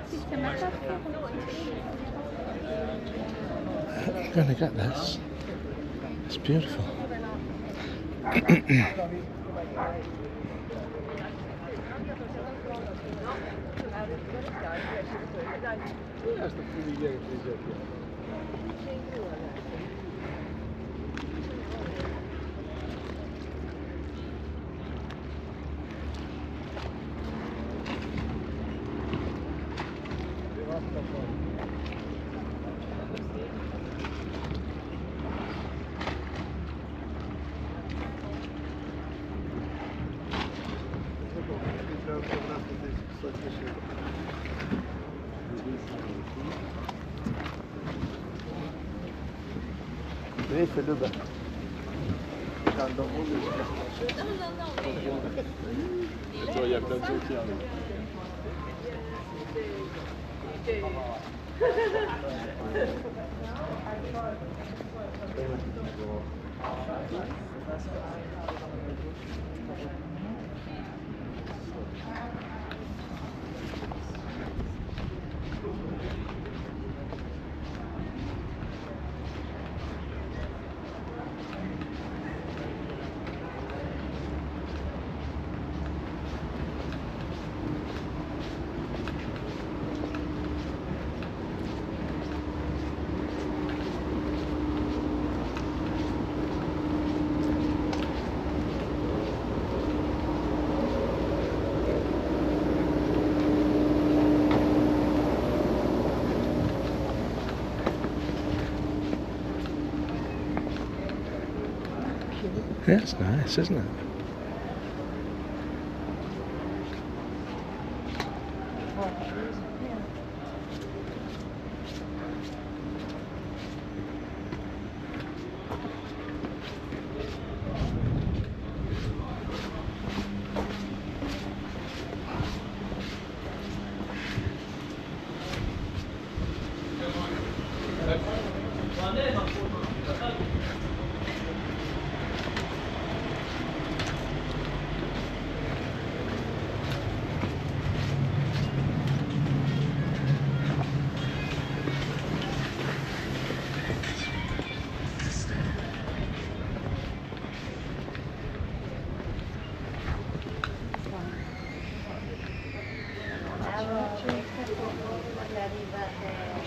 I'm going to get this. It's beautiful. Yeah, it's nice, isn't it?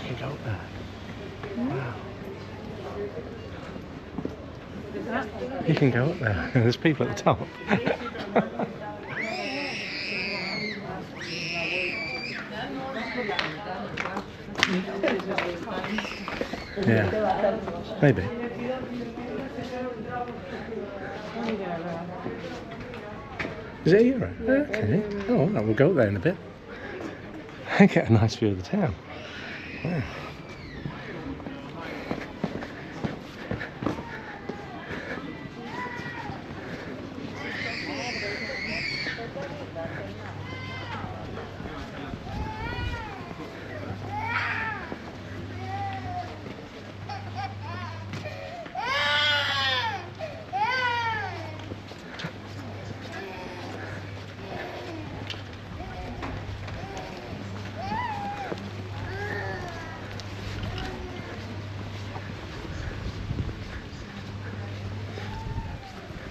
You go up there. Wow. You can go up there. There's people at the top. Yeah, maybe. Is it a euro? Okay. Oh, well, we'll go there in a bit. Get a nice view of the town. Wow.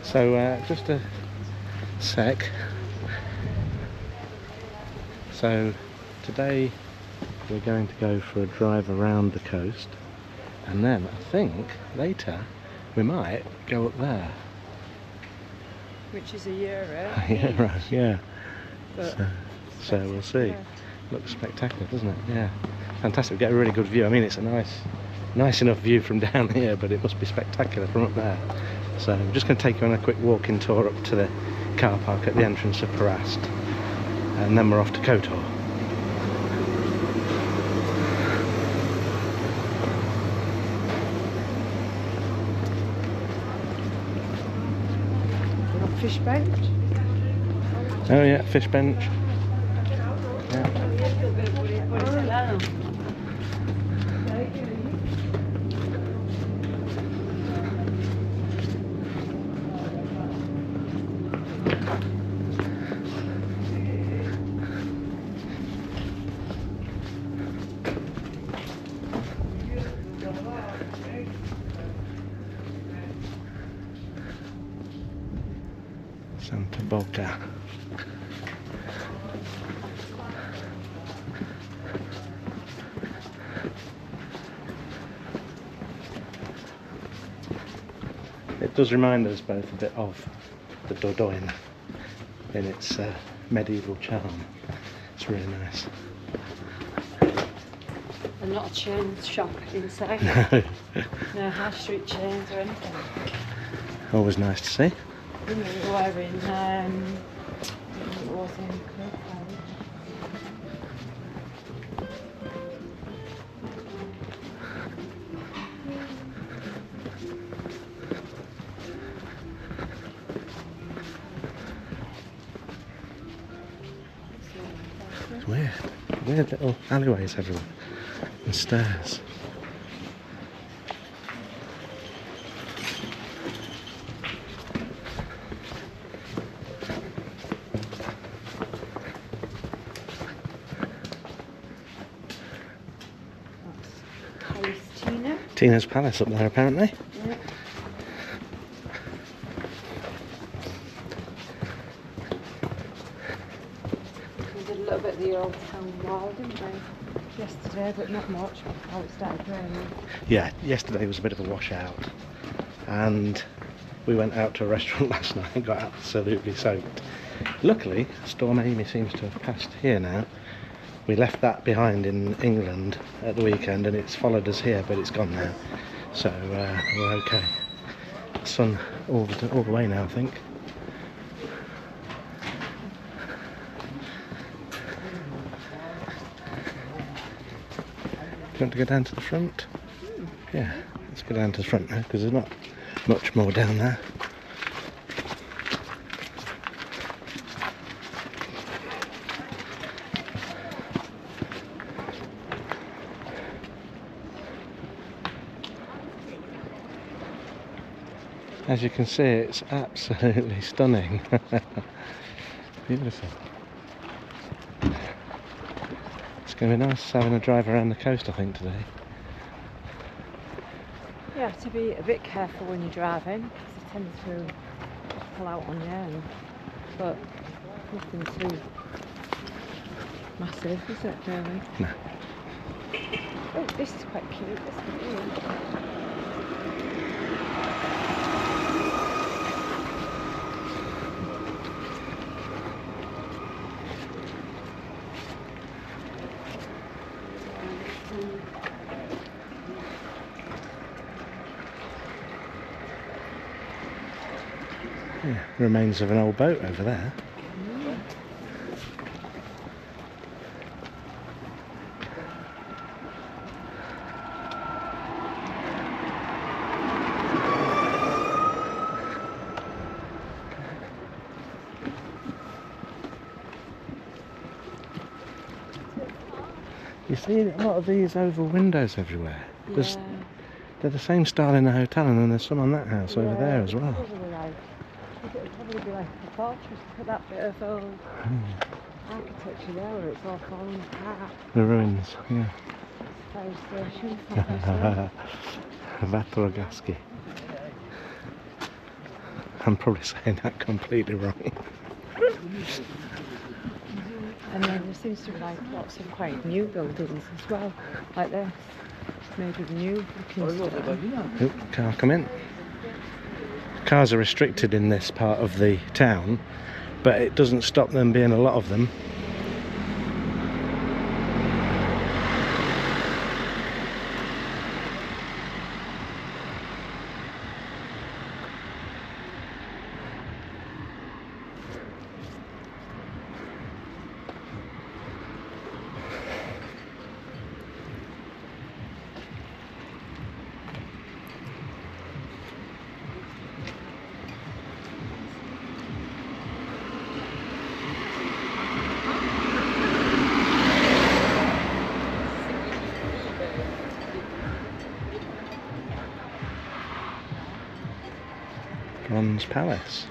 So just a sec. So today we're going to go for a drive around the coast, and then I think later we might go up there. Which is a euro. Euro, yeah. But So we'll see. Yeah. Looks spectacular, doesn't it? Yeah. Fantastic. We get a really good view. I mean, it's a nice enough view from down here, but it must be spectacular from up there. So I'm just going to take you on a quick walking tour up to the car park at the entrance of Perast, and then we're off to Kotor. fish bench. Oh yeah, fish bench. Yeah. Santa Boca. It does remind us both a bit of the Dordogne in its medieval charm. It's really nice. And not a chain shop inside. No. No high street chains or anything. Always nice to see. You know, we were in, it was in Kirkland. It's weird. Weird little alleyways everywhere. And stairs. Tina's Palace up there apparently. Yeah. We did a little bit of the old town wall, didn't we? Yesterday, but not much before it started raining. Yeah, yesterday was a bit of a washout. And we went out to a restaurant last night and got absolutely soaked. Luckily, Storm Amy seems to have passed here now. We left that behind in England at the weekend and it's followed us here, but it's gone now. So we're okay. Sun all the way now, I think. Do you want to go down to the front? Yeah, let's go down to the front now because there's not much more down there. As you can see, it's absolutely stunning. Beautiful. It's going to be nice having a drive around the coast, I think, today. You have to be a bit careful when you're driving because they tend to pull out on you, but nothing too massive, is it, really? No. Oh, this is quite cute, this one here. Yeah, remains of an old boat over there. You see a lot of these oval windows everywhere. Yeah. They're the same style in the hotel, and then there's some on that house over there as well. It'll probably be like a fortress. Look at that bit of old architecture there where it's all falling apart. The ruins, yeah. Fire station. Vatrogaski. I'm probably saying that completely wrong. And then there seems to be like lots of quite new buildings as well, like this. Maybe new looking stuff. Oop, car come in. Cars are restricted in this part of the town, but it doesn't stop them being a lot of them. Bronze Palace.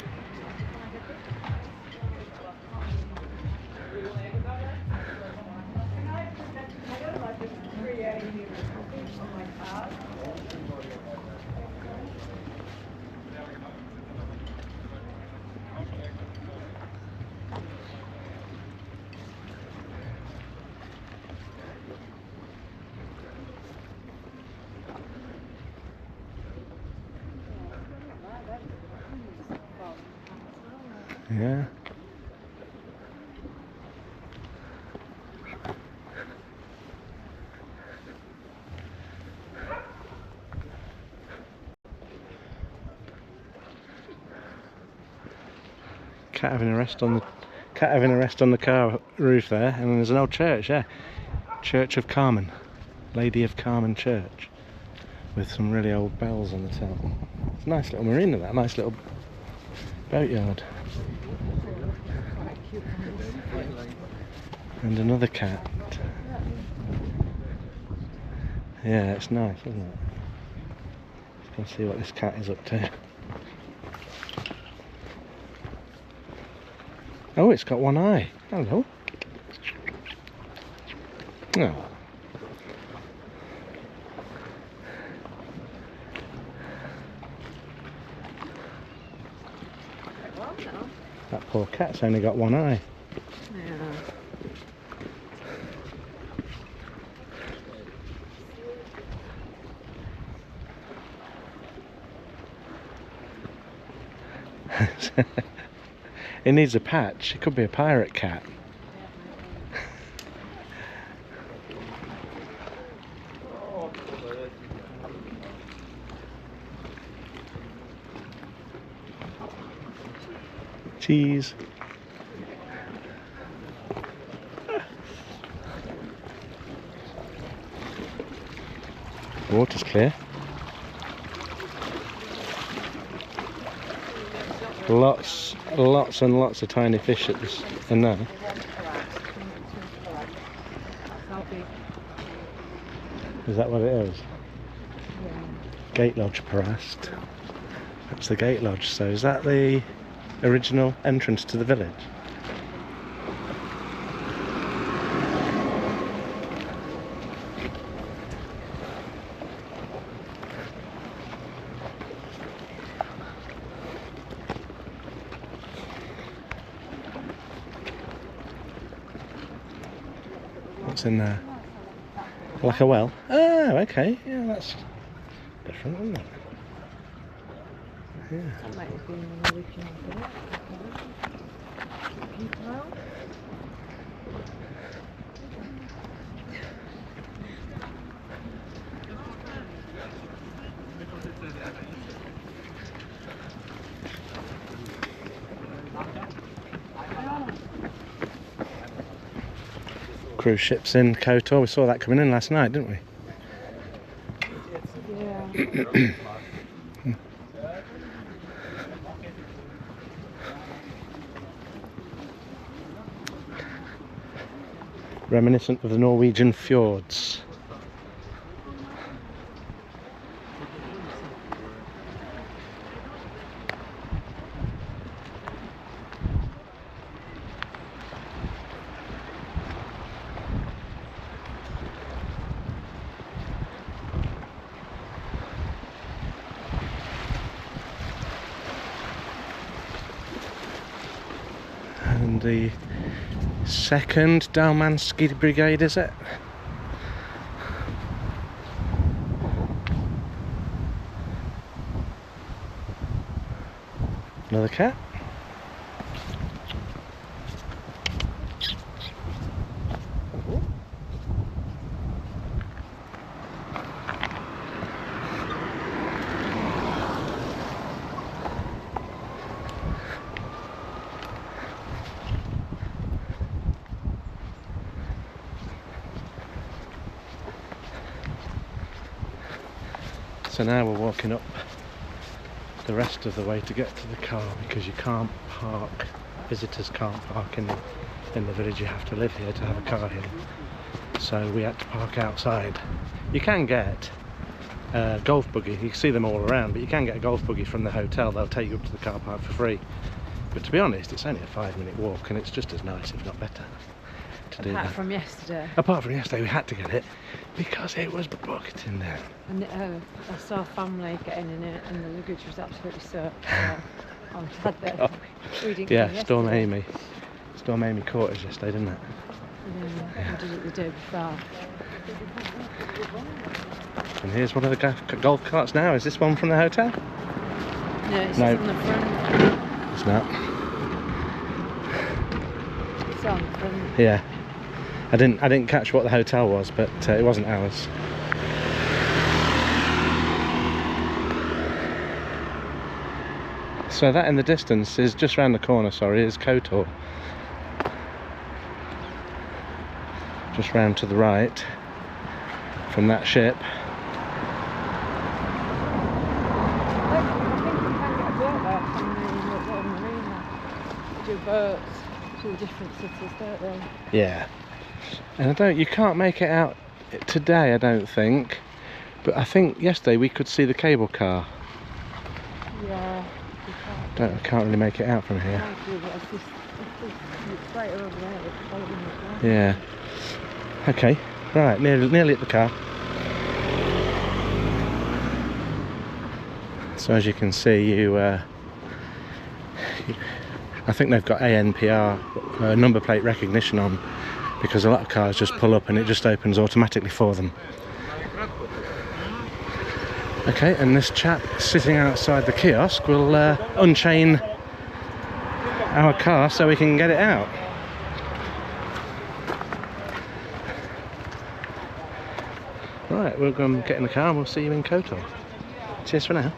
Yeah. Cat having a rest on the car roof there, and there's an old church, yeah. Church of Carmen, Lady of Carmen Church, with some really old bells on the top. It's a nice little marina, that nice little boatyard. And another cat. Yeah, it's nice, isn't it? Let's see what this cat is up to. Oh, it's got one eye. Hello. Oh. That poor cat's only got one eye. Yeah. It needs a patch. It could be a pirate cat. Cheese. The water's clear. Lots and lots of tiny fish in there. Is that what it is? Yeah. Gate Lodge Perast. That's the Gate Lodge. So is that the original entrance to the village? What's in there? Like a well? Oh, okay. Yeah, that's different, isn't it? Yeah. That might have been an original village. Cruise ships in Kotor. We saw that coming in last night, didn't we? Yeah. Reminiscent of the Norwegian fjords. And the 2nd Dalmansky Brigade, is it? Another cat. So now we're walking up the rest of the way to get to the car, because you can't park, visitors can't park in the village. You have to live here to have a car here. So we had to park outside. You can get a golf buggy, you can see them all around, but you can get a golf buggy from the hotel. They'll take you up to the car park for free. But to be honest, it's only a 5-minute walk, and it's just as nice, if not better, to do that. Apart from yesterday. Apart from yesterday, we had to get it because it was booked in there. And I saw a family getting in it, and the luggage was absolutely soaked. So I'm glad that we didn't Yeah, come yesterday. Storm Amy caught us yesterday, didn't it? Yeah, we did it the day before. And here's one of the golf carts now. Is this one from the hotel? No, it's No. on the front. It's not. croissant and Yeah. I didn't catch what the hotel was, but it wasn't ours. So that in the distance is just round the corner, sorry, is Kotor. Just round to the right from that ship. I think you can get a boat there from the little marina. They do boats to different cities, don't they? Yeah. And you can't make it out today, I don't think. But I think yesterday we could see the cable car. Yeah, you can't. I can't really make it out from here. Might do, but it's right over there. It's following as well. Yeah. Okay. Right, nearly at the car. So as you can see, I think they've got ANPR number plate recognition on, because a lot of cars just pull up and it just opens automatically for them. Okay, and this chap sitting outside the kiosk will unchain our car so we can get it out. Right, we'll go and get in the car and we'll see you in Kotor. Cheers for now.